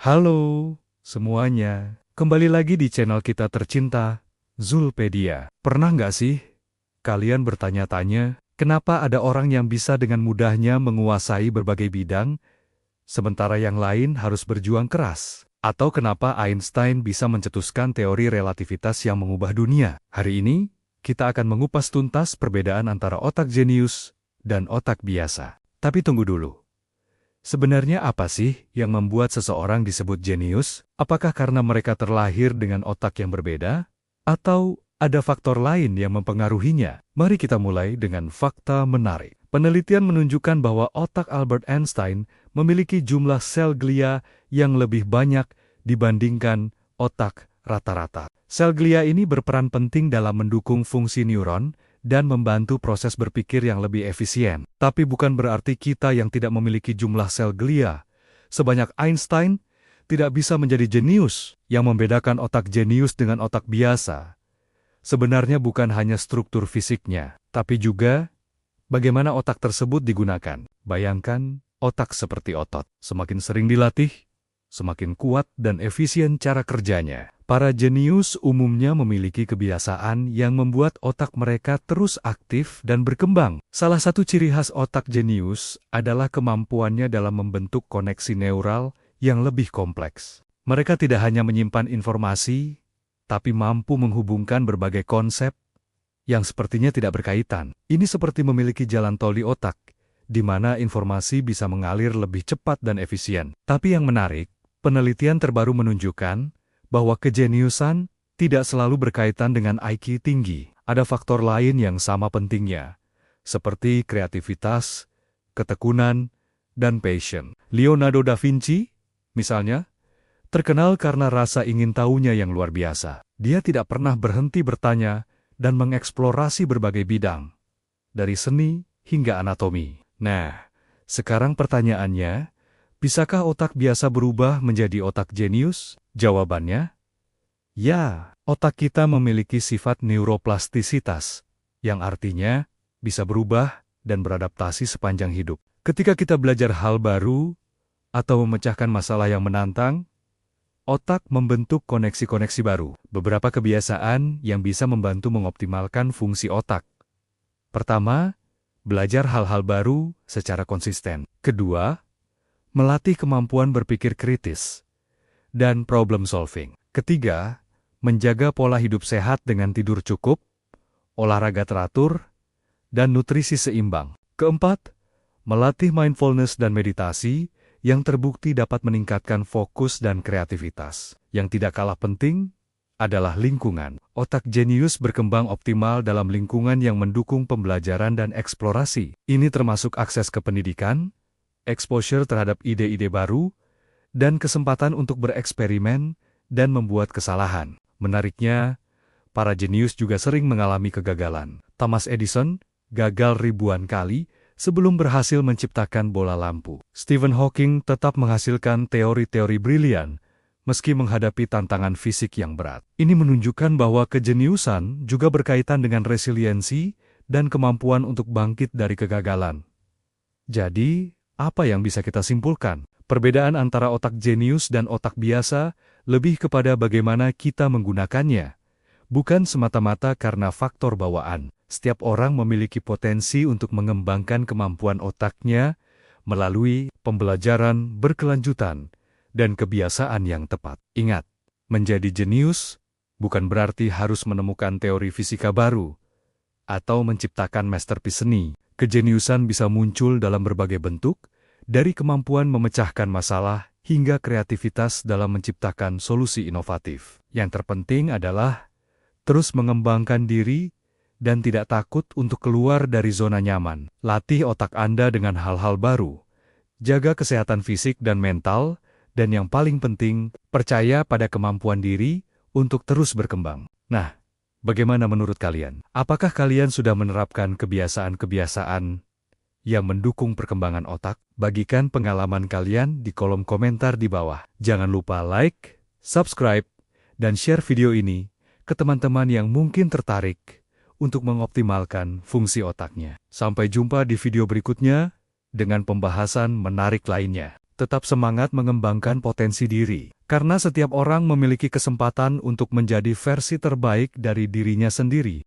Halo semuanya, kembali lagi di channel kita tercinta, Zulpedia. Pernah nggak sih kalian bertanya-tanya, kenapa ada orang yang bisa dengan mudahnya menguasai berbagai bidang, sementara yang lain harus berjuang keras? Atau kenapa Einstein bisa mencetuskan teori relativitas yang mengubah dunia? Hari ini, kita akan mengupas tuntas perbedaan antara otak jenius dan otak biasa. Tapi tunggu dulu. Sebenarnya apa sih yang membuat seseorang disebut jenius? Apakah karena mereka terlahir dengan otak yang berbeda? Atau ada faktor lain yang mempengaruhinya? Mari kita mulai dengan fakta menarik. Penelitian menunjukkan bahwa otak Albert Einstein memiliki jumlah sel glia yang lebih banyak dibandingkan otak rata-rata. Sel glia ini berperan penting dalam mendukung fungsi neuron dan membantu proses berpikir yang lebih efisien. Tapi bukan berarti kita yang tidak memiliki jumlah sel glia sebanyak Einstein tidak bisa menjadi jenius. Yang membedakan otak jenius dengan otak biasa sebenarnya bukan hanya struktur fisiknya, tapi juga bagaimana otak tersebut digunakan. Bayangkan otak seperti otot. Semakin sering dilatih, semakin kuat dan efisien cara kerjanya. Para jenius umumnya memiliki kebiasaan yang membuat otak mereka terus aktif dan berkembang. Salah satu ciri khas otak jenius adalah kemampuannya dalam membentuk koneksi neural yang lebih kompleks. Mereka tidak hanya menyimpan informasi, tapi mampu menghubungkan berbagai konsep yang sepertinya tidak berkaitan. Ini seperti memiliki jalan tol di otak, di mana informasi bisa mengalir lebih cepat dan efisien. Tapi yang menarik, penelitian terbaru menunjukkan bahwa kejeniusan tidak selalu berkaitan dengan IQ tinggi. Ada faktor lain yang sama pentingnya, seperti kreativitas, ketekunan, dan passion. Leonardo da Vinci, misalnya, terkenal karena rasa ingin tahunya yang luar biasa. Dia tidak pernah berhenti bertanya dan mengeksplorasi berbagai bidang, dari seni hingga anatomi. Nah, sekarang pertanyaannya, bisakah otak biasa berubah menjadi otak jenius? Jawabannya, ya. Otak kita memiliki sifat neuroplastisitas, yang artinya bisa berubah dan beradaptasi sepanjang hidup. Ketika kita belajar hal baru atau memecahkan masalah yang menantang, otak membentuk koneksi-koneksi baru. Beberapa kebiasaan yang bisa membantu mengoptimalkan fungsi otak. Pertama, belajar hal-hal baru secara konsisten. Kedua, melatih kemampuan berpikir kritis dan problem solving. Ketiga, menjaga pola hidup sehat dengan tidur cukup, olahraga teratur, dan nutrisi seimbang. Keempat, melatih mindfulness dan meditasi yang terbukti dapat meningkatkan fokus dan kreativitas. Yang tidak kalah penting adalah lingkungan. Otak jenius berkembang optimal dalam lingkungan yang mendukung pembelajaran dan eksplorasi. Ini termasuk akses ke pendidikan, exposure terhadap ide-ide baru, dan kesempatan untuk bereksperimen dan membuat kesalahan. Menariknya, para jenius juga sering mengalami kegagalan. Thomas Edison gagal ribuan kali sebelum berhasil menciptakan bola lampu. Stephen Hawking tetap menghasilkan teori-teori brilian meski menghadapi tantangan fisik yang berat. Ini menunjukkan bahwa kejeniusan juga berkaitan dengan resiliensi dan kemampuan untuk bangkit dari kegagalan. Jadi, apa yang bisa kita simpulkan? Perbedaan antara otak jenius dan otak biasa lebih kepada bagaimana kita menggunakannya, bukan semata-mata karena faktor bawaan. Setiap orang memiliki potensi untuk mengembangkan kemampuan otaknya melalui pembelajaran berkelanjutan dan kebiasaan yang tepat. Ingat, menjadi jenius bukan berarti harus menemukan teori fisika baru atau menciptakan masterpiece seni. Kejeniusan bisa muncul dalam berbagai bentuk, dari kemampuan memecahkan masalah hingga kreativitas dalam menciptakan solusi inovatif. Yang terpenting adalah terus mengembangkan diri dan tidak takut untuk keluar dari zona nyaman. Latih otak Anda dengan hal-hal baru. Jaga kesehatan fisik dan mental, dan yang paling penting, percaya pada kemampuan diri untuk terus berkembang. Nah, bagaimana menurut kalian? Apakah kalian sudah menerapkan kebiasaan-kebiasaan yang mendukung perkembangan otak? Bagikan pengalaman kalian di kolom komentar di bawah. Jangan lupa like, subscribe, dan share video ini ke teman-teman yang mungkin tertarik untuk mengoptimalkan fungsi otaknya. Sampai jumpa di video berikutnya dengan pembahasan menarik lainnya. Tetap semangat mengembangkan potensi diri, karena setiap orang memiliki kesempatan untuk menjadi versi terbaik dari dirinya sendiri.